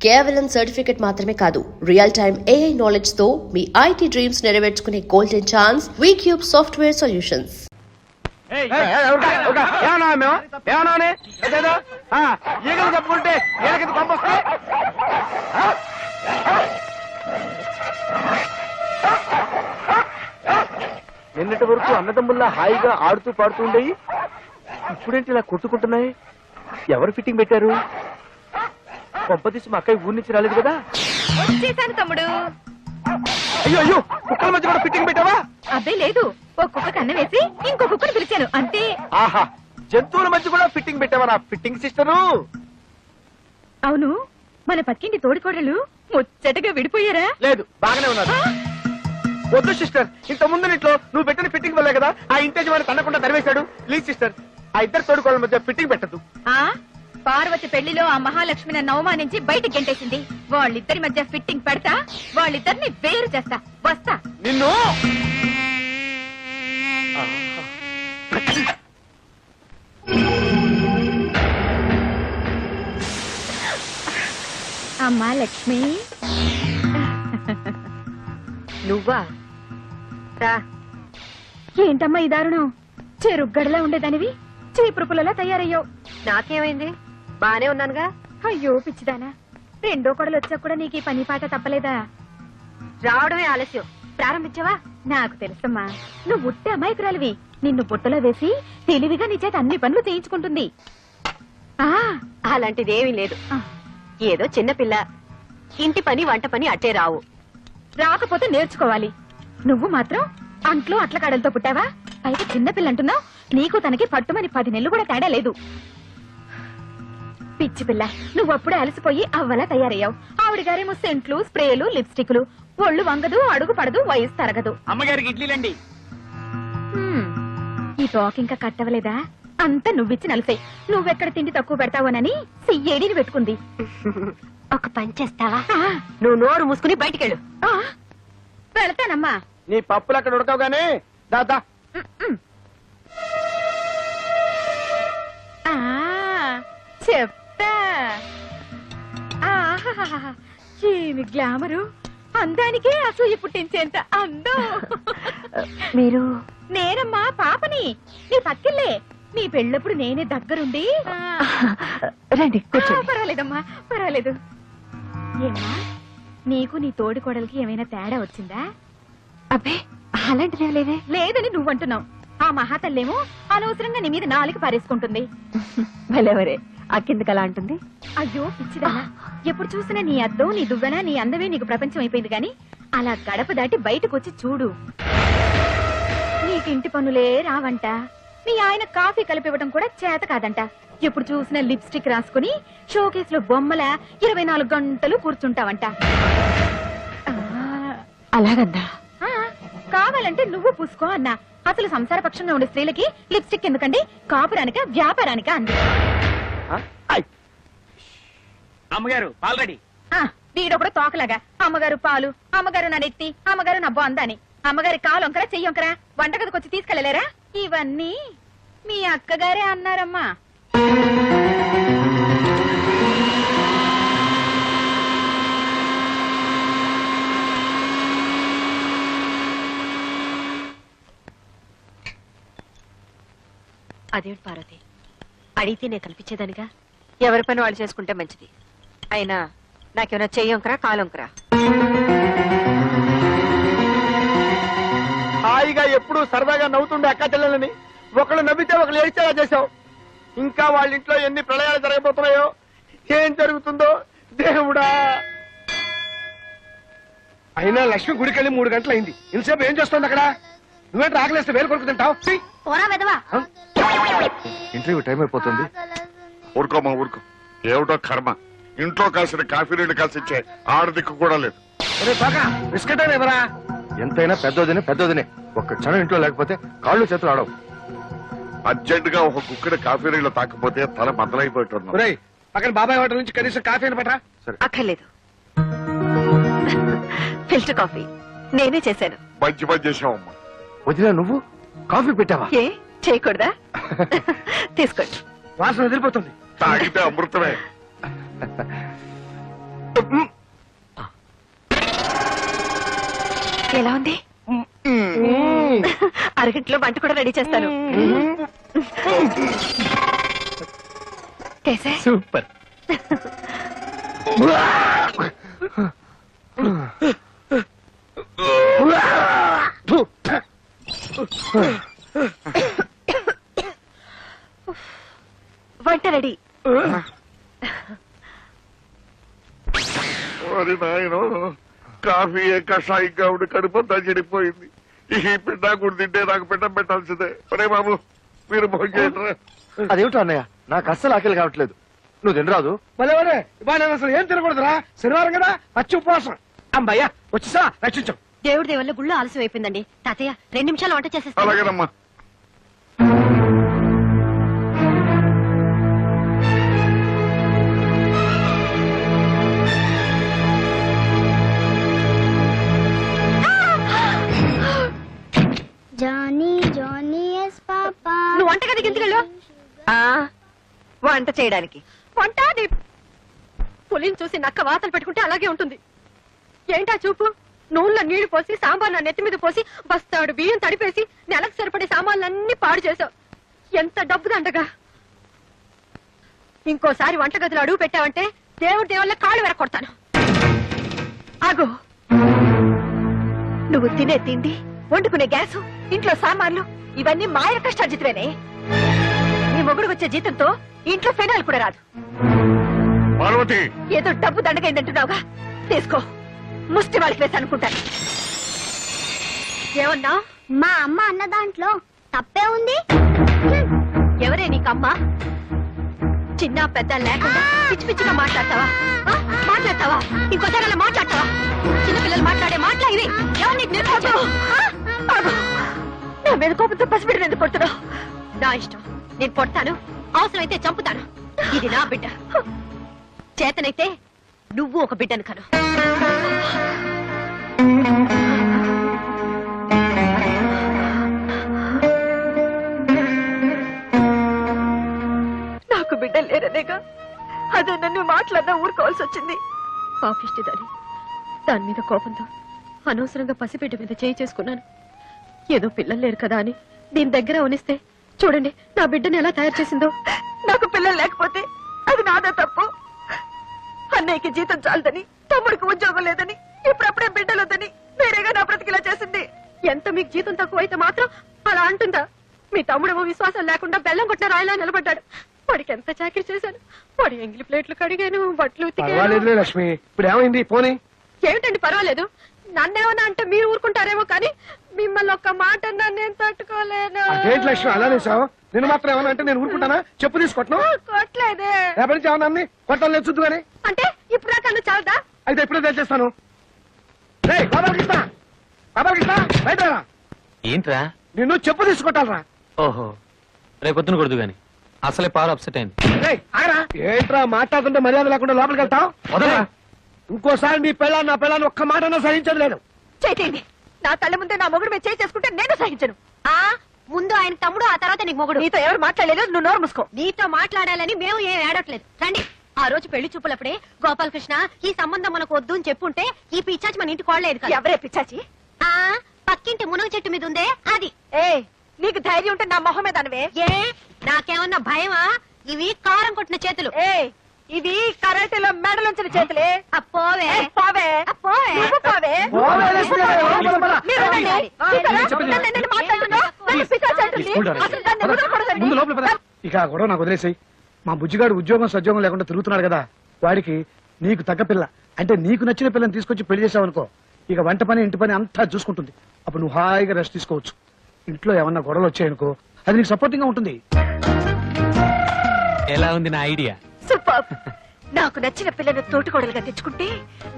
కేవలం సర్టిఫికెట్ మాత్రమే కాదు, రియల్ టైమ్ AI నాలెడ్జ్ తో మీ IT డ్రీమ్స్ నెరవేర్చుకునే golden chance Vcube software solutions. నిన్నటి వరకు అన్నదమ్ముల్లా హాయిగా ఆడుతూ పాడుతూ ఉండేవి, ఇప్పుడేంటి ఇలా కొట్టుకుంటున్నాయి? ఎవరు ఫిట్టింగ్ పెట్టారు? కొంపదీసి మా అక్కయ్య ఊరి నుంచి రాలేదు కదా? వచ్చేసాను తమ్ముడు. అయ్యో అయ్యో, కుక్కల మధ్య కూడా ఫిట్టింగ్ పెట్టావా? అదే లేదు, ఒక కుక్క కన్ను వేసి ఇంకో కుక్కను పిలిచాను అంతే. ఆహా, జంతువుల మధ్య కూడా ఫిట్టింగ్ పెట్టావా నా ఫిట్టింగ్ సిస్టరు? అవును, మన పక్కింటి తోడికోడలు ముచ్చటగా విడిపోయారా? లేదు, బాగానే ఉన్నారు. వద్దు సిస్టర్, ఇంత ముందు నీట్లో నువ్వు పెట్టిన ఫిట్టింగ్ వల్లే కదా ఆ ఇంటేజ్ వాడిని తన్నకుండా తరివేశాడు. ప్లీజ్ సిస్టర్, ఆ ఇద్దరు తోడుకోళ్ళ మధ్య ఫిట్టింగ్ పెట్టద్దు. పార్వతి పెళ్లిలో ఆ మహాలక్ష్మి నన్ను అవమానించి బయటికి గెంటేసింది. వాళ్ళిద్దరి మధ్య ఫిట్టింగ్ పెడతా, వాళ్ళిద్దరిని వేరు చేస్తా. వస్తా. నిన్ను అమ్మా లక్ష్మి, నువ్వా? ఏంటమ్మా ఈ దారుణం? చెరుగ్గడలా ఉండేదానివి చీపురు పుల్లలా తయారయ్యావు. నాకేమైంది? బానే ఉన్నానుగా. అయ్యో పిచ్చిదానా, రెండో కొడలు వచ్చా కూడా నీకు ఈ పని పాట తప్పలేదా? రావడమే ఆలస్యం, ప్రారంభించావా? నాకు తెలుసమ్మా, నువ్వు ఉట్టే అమాయకురాలివి. నిన్ను బుట్టలో వేసి తెలివిగా నీ చేత అన్ని పనులు చేయించుకుంటుంది. అలాంటిదేమీ లేదు, ఏదో చిన్నపిల్ల. ఇంటి పని వంట పని అట్టే రావు. రాకపోతే నేర్చుకోవాలి. నువ్వు మాత్రం అంట్లో అట్ల కాడలతో పుట్టావా? అయితే చిన్నపిల్ల అంటున్నావు. నీకు తనకి పట్టుమని 10 నెలలు కూడా తేడా లేదు. పిచ్చి పిల్ల, నువ్వప్పుడే అలసిపోయి అవ్వలా తయారయ్యావు. ఆవిడ గారేమో సెంట్లు, స్ప్రేలు, లిప్స్టిక్లు. ఒళ్ళు వంగదు, అడుగు పడదు, వయసు తరగదు. అమ్మగారికి ఇడ్లీలండి. ఈ తోక ఇంకా కట్టవలేదా? అంతా నువ్విచ్చి నలిసే. నువ్వెక్కడ తిండి తక్కువ పెడతావోనని సియ్యేడిని పెట్టుకుంది. ఒక పని చేస్తావా? నువ్వు నోరు మూసుకుని బయటికెళ్ళు. వెళతానమ్మా. నీ పప్పులు అక్కడ ఉడకవు గానీ దాదా. చెప్తా. ఏమి గ్లామరు! అందానికే అసూయ పుట్టించేంత అందం. మీరు? నేనమ్మా పాపని, నీ పక్కిల్లే. నీ పెళ్ళప్పుడు నేనే దగ్గరుండి. రండి, పర్వాలేదమ్మా, పర్వాలేదు. ఏమా, నీకు నీ తోడి కోడలికి ఏమైనా తేడా వచ్చిందా? అబ్బే, అలాంటిదే లేదే. లేదని నువ్వంటున్నావు. ఆ మహాతల్లేమో అనవసరంగా నీ మీద నాలుగు పారేసుకుంటుంది. భలేవరే, ఆ కిందకలా అంటుంది. అయ్యో పిచ్చిదానా, ఎప్పుడు చూసినా నీ అద్దం, నీ దువ్వెన, నీ అందమే నీకు ప్రపంచం అయిపోయింది గాని అలా గడప దాటి బయటకు వచ్చి చూడు. నీకింటి పనులే రావంట. నీ ఆయన కాఫీ కలిపివ్వడం కూడా చేత కాదంట. ఎప్పుడు చూసినా లిప్స్టిక్ రాసుకుని షోకేస్ లో బొమ్మల 24 గంటలు కూర్చుంటావంట. అలాగందా? కావాలంటే నువ్వు పూసుకో అన్నా. అసలు సంసార పక్షంగా ఉండే స్త్రీలకి లిప్స్టిక్ ఎందుకండి? కాపురానిక వ్యాపారానిక అంది. అమ్మగారు ఆల్రెడీ వీడొకడు తోకలాగా అమ్మగారు పాలు, అమ్మగారు నా నెత్తి, అమ్మగారు నా బొందని. అమ్మగారి కాలు వంకరా, చెయ్యి వంకరా, వంటగదికి వచ్చి తీసుకెళ్లలేరా? ఇవన్నీ మీ అక్కగారే అన్నారమ్మా. అదేంటి పార్వతి, అడిగితే నేను కల్పించేదానిగా. ఎవరి పని వాళ్ళు చేసుకుంటే మంచిది. అయినా నాకేమైనా చెయ్యొంకరా కాలొంకరా? హాయిగా ఎప్పుడు సరదాగా నవ్వుతుండే అక్క చెల్లెలని ఒకళ్ళు నవ్వితే ఒకళ్ళు ఏడ్చేలా చేశావు. ఇంకా వాళ్ళ ఇంట్లో ఎన్ని ప్రళయాలు జరగబోతున్నాయో, ఏం జరుగుతుందో దేవుడా. అయినా లక్ష్మి గుడికెళ్ళి 3 గంటలైంది. ఇంతసేపు ఏం చేస్తుంది అక్కడ? నువ్వేంటి ఆకలేస్తే వేలు కొడుకు తింటావు? ఇంటర్వ్యూ టైం అయిపోతుంది. ఊరుకోమా ఊరుకో, ఏమిటో కర్మ. ఇంట్లో కాసిన కాఫీ నీళ్ళు కాసి ఇచ్చే ఆడదిక్కు కూడా లేదు. బిస్కెట్ ఎవరా? ఎంతైనా పెద్దోదినే ఒక్క క్షణం ఇంట్లో లేకపోతే కాళ్ళు చేతులు ఆడవు. అర్జెంట్ గా ఒక కుక్కడి కాఫీ నీళ్ళు తాకపోతే తల బద్దలైపోతున్నాం. పక్కన బాబాయ్ హోటల్ నుంచి కనీసం కాఫీ పట్టరా? అక్కర్లేదు, ఫిల్టర్ కాఫీ నేనే చేశాను. మంచి పని చేసావమ్మా. వదినా, నువ్వు కాఫీ పెట్టావా? ఏ చేయకూడదా? తీసుకోండి. వాసన వదిలిపోతుంది. తాగితే అమృతమే. ఎలా ఉంది? అరగంటలో వంట కూడా రెడీ చేస్తాను. కేసే సూపర్. వంట రెడీ. మరి నాయన కాఫీ కషాయంగా ఉండి కడుపంతా చెడిపోయింది. ఈ పిండా కూడా తింటే నాకు పిండం పెట్టాల్సిందే. ఒరే బాబు మీరు భోజనం. అదేమిటో అన్నయ్య, నాకు అస్సలు ఆకలి కావట్లేదు. నువ్వు తినరాదు? భలే ఇవాళ నేను అసలు ఏం తినకూడదురా, శనివారం కదా, పచ్చి ఉపవాసం. అమ్మయ్యా వచ్చేసా, రక్షించు. దేవుడి దేవల్ల గుళ్ళు ఆలస్యం అయిపోయిందండి. తాతయ్య 2 నిమిషాలు వంట చేసేస్తా. అలాగేనమ్మా. జానీ జానీ ఎస్ పాపా. నువ్వు వంటగదికి ఎందుకు వెళ్ళు? వంట చేయడానికి. వంట పులిని చూసి నక్క వాతలు పెట్టుకుంటే అలాగే ఉంటుంది. ఏంటా చూపు? నూనెలో నీళ్లు పోసి సాంబార్ నా నెత్తి మీద పోసి బస్తాడు బియ్యం తడిపేసి నెలకు సరిపడే సామాన్లన్నీ పాడు చేసావు. ఎంత డబ్బు దండగా. ఇంకోసారి వంటగదిలో అడుగు పెట్టావంటే దేవుడి దేవుళ్ళ కాళ్ళు వెరకొడతాను. ఆగు. నువ్వు తినే తిండి, వండుకునే గ్యాసు, ఇంట్లో సామాన్లు ఇవన్నీ మాయ కష్టార్జితమేనే. నీ మొగుడు వచ్చే జీతంతో ఇంట్లో ఫెనాయిల్ కూడా రాదు. పార్వతి, ఏదో డబ్బు దండగైందంటున్నావుగా, తీసుకో. ముష్టి వాళ్ళకి వేసి అనుకుంటాను. ఏమన్నా? మా అమ్మ అన్న దాంట్లో తప్పే ఉంది. ఎవరే నీకమ్మ? చిన్న పెద్ద లేకుండా పిచ్చి పిచ్చిగా మాట్లాడతావా? మాట్లాడతావా? ఇంకోసారి అలా మాట్లాడతావా? చిన్నపిల్లలు మాట్లాడే మాటలా ఇవి? ఎవరు నీకు నేర్పదు? నా మీద కోపంతో పసిబిడ్డను ఎందుకు కొడుతున్నావు? నా ఇష్టం, నేను కొడతాను, అవసరమైతే చంపుతాను. ఇది నా బిడ్డ. చేతనైతే నువ్వు ఒక బిడ్డను కను. నాకు బిడ్డ లేరనేగా అదే నన్ను మాట్లాడినా ఊరుకోవాల్సి వచ్చింది. పాపిష్టి దాని మీద కోపంతో అనవసరంగా పసిబిడ్డ మీద చేయి చేసుకున్నాను. ఏదో పిల్లలు లేరు కదా అని దీని దగ్గర ఉనిస్తే చూడండి నా బిడ్డను ఎలా తయారు చేసిందో. నాకు పిల్లలు లేకపోతే అది నాదే తప్పు. అన్నయ్యకి జీతం చాలదని, తమ్ముడికి ఉద్యోగం లేదని, ఇప్పుడప్పుడే బిడ్డలొద్దని వేరేగా నా బ్రతికిలా చేసింది. ఎంత మీకు జీతం తక్కువైతే మాత్రం అలా అంటుందా? మీ తమ్ముడేమో విశ్వాసం లేకుండా బెల్లం కొట్టిన రాయిలా నిలబడ్డాడు. వాడికి ఎంత చాకరీ చేశాను. వాడి ఎంగిలి ప్లేట్లు కడిగాను, బట్టలు పర్వాలేదులే లక్ష్మి, ఇప్పుడు ఏమైంది పోనీ? ఏమిటండి పర్వాలేదు? నన్నేమన్నా అంటే మీరు ఊరుకుంటారేమో కానీ మిమ్మల్ని ఒక్క మాట నేను తట్టుకోలేను. అదేంటి లక్ష్మి అలా నేసావు? నేను మాత్రం ఏమన్నా అంటే నేను ఊరుకుంటానా? చెప్పు తీసుకొట్టను. కొట్టలేదే. రేపటి నుంచి ఏమన్నా కొట్టాలి లేదు చూద్దు కానీ. అంటే ఇప్పుడు దాకా చాలదా? అయితే ఎప్పుడే తెలిచేస్తాను. బాబాకృష్ణ, బాబాకృష్ణ బయట రా. ఏంట్రా? నిన్ను చెప్పు తీసుకొట్టాలరా. ఓహో, రేపొద్దున కొడుదు గాని అసలే పాలు అప్సెట్ అయింది. ఏంట్రా మాట్లాడుతుంటే మర్యాద లేకుండా లోపలికి వెళ్తావు? వదలరా. ఇంకోసారి నీ పెళ్ళాన్ని నా పెళ్ళాన్ని ఒక్క మాట సహించదు లేదు. చేయండి. నా తల్లి ముందే నా మొగుడు మీద చేయి చేసుకుంటే నేను సహించను. ముందు ఆయన తమ్ముడు, ఆ తర్వాత నీకు మొగుడు. నీతో ఎవరు మాట్లాడలేదు, నువ్వు నోరు మూసుకో. నీతో మాట్లాడాలని మేము ఏం ఏడట్లేదు. రండి. ఆ రోజు పెళ్లి చూపులప్పుడే గోపాలకృష్ణ ఈ సంబంధం మనకు వద్దు అని చెప్పుంటే ఈ పిచ్చాచి మన ఇంటికి కోడలేదు. ఎవరే పిచ్చాచి? పక్కింటి మునగ చెట్టు మీద ఉందే అది. నీకు ధైర్యం ఉంటే నా మొహం మీద అనవే. నాకేమన్నా భయమా? ఇవి కారం కొట్టిన చేతులు. ఇవి కరాటేలో మెడలుంచిన చేతులే. అప్పోవే పోవే, పోవే పోవే. ఇక గొడవ నాకు వదిలేసాయి. మా బుజ్జిగాడు ఉద్యోగం సద్యోగం లేకుండా తిరుగుతున్నాడు కదా, వాడికి నీకు తగ్గ పిల్ల అంటే నీకు నచ్చిన పిల్లని తీసుకొచ్చి పెళ్లి చేసావనుకో, ఇక వంట పని ఇంటి పని అంతా చూసుకుంటుంది. అప్పుడు నువ్వు హాయిగా రెస్ట్ తీసుకోవచ్చు. ఇంట్లో ఏమన్నా గొడవలు వచ్చాయనుకో అది నీకు సపోర్టింగ్ గా ఉంటుంది. ఎలా ఉంది నా ఐడియా? సూపర్. నాకు నచ్చిన పిల్లను తోటికోడలుగా తెచ్చుకుంటే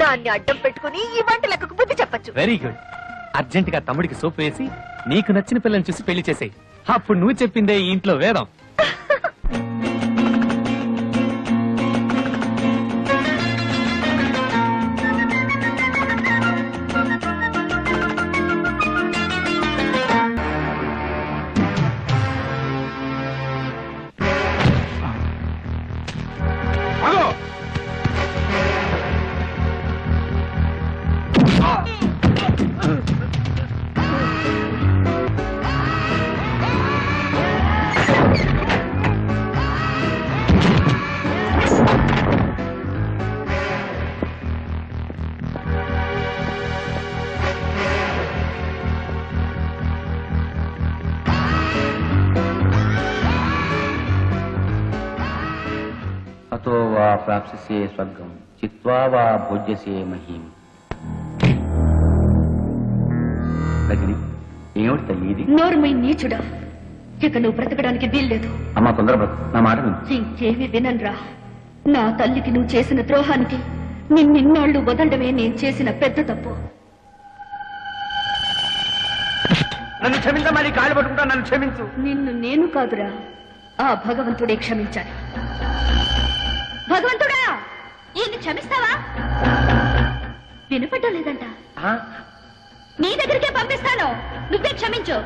దాన్ని అడ్డం పెట్టుకుని ఈ వంట లెక్కకు బుద్ధి చెప్పచ్చు. Very good. అర్జెంట్ గా తమ్ముడికి సోప్ వేసి నీకు నచ్చిన పిల్లని చూసి పెళ్లి చేసేయి. అప్పుడు నువ్వు చెప్పిందే ఈ ఇంట్లో వేదం. ప్రాప్స్యసే స్వర్గం చిత్వా వా భోజ్యసే మహీం. రజని, ఏమిటి తల్లి ఇది? నోరుమై నీచుడా, ఇక నువ్వు బ్రతకడానికి వీల్లేదు. అమ్మా తొందర బ్రతుకు, నా మాట విను. ఇంకేమీ వినన్రా. నా తల్లికి నువ్వు చేసిన ద్రోహానికి నిన్నిన్నాళ్లు వదలడమే నేను చేసిన పెద్ద తప్పు. నన్ను క్షమించమా, నీ కాళ్ళు పట్టుకుంటా, నన్ను క్షమించు. నిన్ను నేను కాదురా, ఆ భగవంతుడే క్షమించాలి. భగవంతుడా, ఈయన్ని క్షమిస్తావా? వినపడ్డం లేదంట. నీ దగ్గరికే పంపిస్తాను, నువ్వే క్షమించు.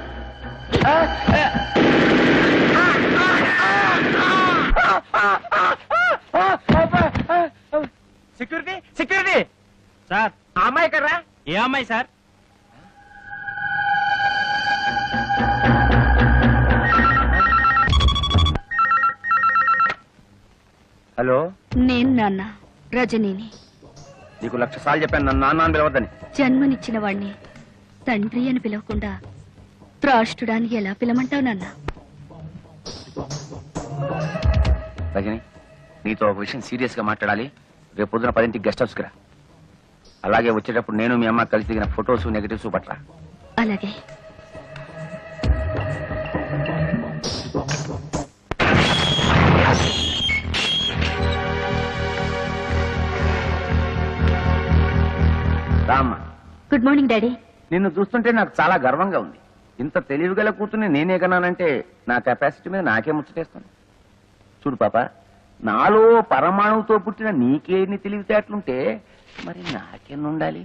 సెక్యూరిటీ, సెక్యూరిటీ సార్, ఆ అమ్మాయి ఎక్కడ్రా? ఏ అమ్మాయి సార్? హలో, నేను నాన్న రజనీని. నీకు 1,00,000 సార్లు చెప్పాను నన్ను నాన్న అని పిలవద్దని. జన్మనిచ్చిన వాణ్ణి తండ్రి అని పిలవకుండా త్రాష్టుడానికి ఎలా పిలమంటావు నాన్న? రజని, నీతో ఒక విషయం సీరియస్ గా మాట్లాడాలి. రేపు పొద్దున 10ంటికి గెస్ట్ హౌస్కి రా. అలాగే వచ్చేటప్పుడు నేను మీ అమ్మ కలిసి దిగిన ఫొటోస్ నెగటివ్స్ పట్ల. అలాగే. రామ్మ. Good morning daddy. నిన్ను చూస్తుంటే నాకు చాలా గర్వంగా ఉంది. ఇంత తెలివిగల కూతుర్ని నేనే కన్నానంటే నా కెపాసిటీ మీద నాకే ముచ్చటేస్తాను. చూడు పాప, నాలో పరమాణువుతో పుట్టిన నీకేని తెలివితేటలుంటే మరి నాకెన్నుండాలి?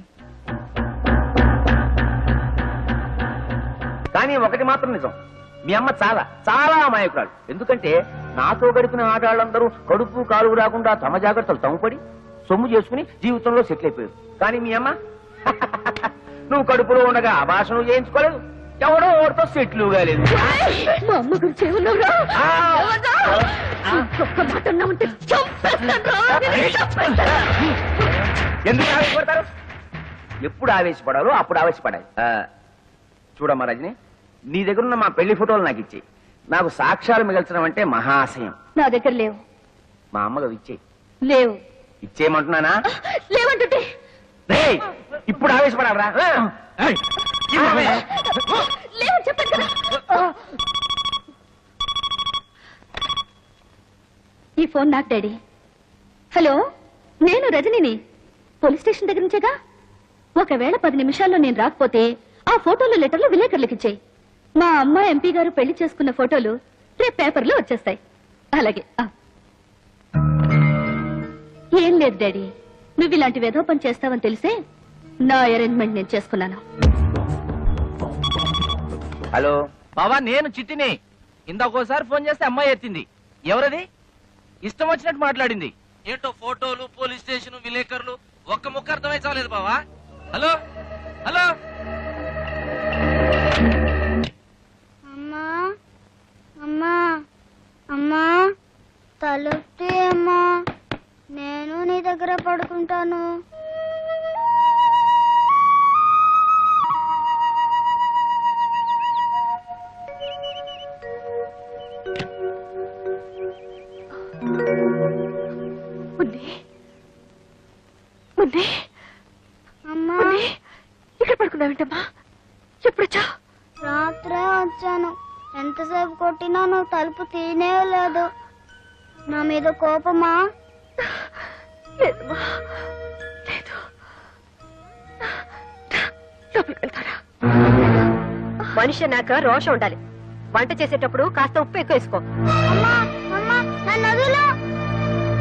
కానీ ఒకటి మాత్రం నిజం, మీ అమ్మ చాలా చాలా అమాయకురాలు. ఎందుకంటే నాతో గడిపిన ఆడాళ్ళందరూ కడుపు కాలు రాకుండా తమ జాగ్రత్తలు తమ్ముపడి సొమ్ము చేసుకుని జీవితంలో సెటిల్ అయిపోయారు. కానీ మీ అమ్మ నువ్వు కడుపులో ఉండగా అభాషణ చేయించుకోలేదు, ఎవడో ఓడితో సెటిల్ కాలేదు. మా అమ్మ గురించి ఏమన్నావురా? ఒక్క మాట అన్నావంటే చంపేస్తానురా. ఎందుకు ఆవేశపడతారు? ఎప్పుడు ఆవేశపడాలో అప్పుడు ఆవేశపడాలి. చూడమ్మా రజని, నీ దగ్గర ఉన్న మా పెళ్లి ఫోటోలు నాకు ఇచ్చేయి. నాకు సాక్ష్యాలు మిగల్చడం అంటే మహాశయం. నా దగ్గర లేవు. మా అమ్మగా ఇచ్చేయి. లేవు. ఇచ్చేయమంటున్నానా? లేవంటుంటే రేయ్, ఇప్పుడు ఆవేశపడాలరా? లేవని చెప్పాను కదా. ఈ ఫోన్ నాకు డాడీ. హలో, నేను రజనిని. పోలీస్ స్టేషన్ దగ్గర నుంచేగా. ఒకవేళ 10 నిమిషాల్లో నేను రాకపోతే ఆ ఫోటోలు లెటర్లు విలేకరులకు ఇచ్చేయి. మా అమ్మ ఎంపీ గారు పెళ్లి చేసుకున్న ఫోటోలు రేపు పేపర్లో వచ్చేస్తాయి. అలాగే. ఏం లేదు డాడీ, నువ్వు ఇలాంటి వెధవ పని చేస్తావని తెలిసే నా అరేంజ్మెంట్ నేను చేసుకున్నాను. హలో బావా, నేను చిట్టిని. ఇందాకోసారి ఫోన్ చేస్తే అమ్మాయి ఎత్తింది. ఎవరది? ఇష్టం వచ్చినట్టు మాట్లాడింది. ఏంటో ఫోటోలు, పోలీస్ స్టేషన్, విలేకరులు, ఒక్క ముక్క అర్థమై చాలేదు బావా. Hello hello. అమ్మా అమ్మా అమ్మా, తలుపుతీ అమ్మా, నేను నీ దగ్గర పడుకుంటాను. అమ్మా, ఇక్కడ పడుకున్నావేంటమ్మా? ఎప్పుడొచ్చా? రాత్రే వచ్చాను. ఎంతసేపు కొట్టినా నువ్వు తలుపు తీనే లేదు. నా మీద కోపమా? లేదమ్మా, లేదు. లోపలికి వెళ్తారా? మనిషి నాక రోషం ఉండాలి. వంట చేసేటప్పుడు కాస్త ఉప్పు ఎక్కువ వేసుకో. అమ్మా అమ్మా, నన్ను వదిలు.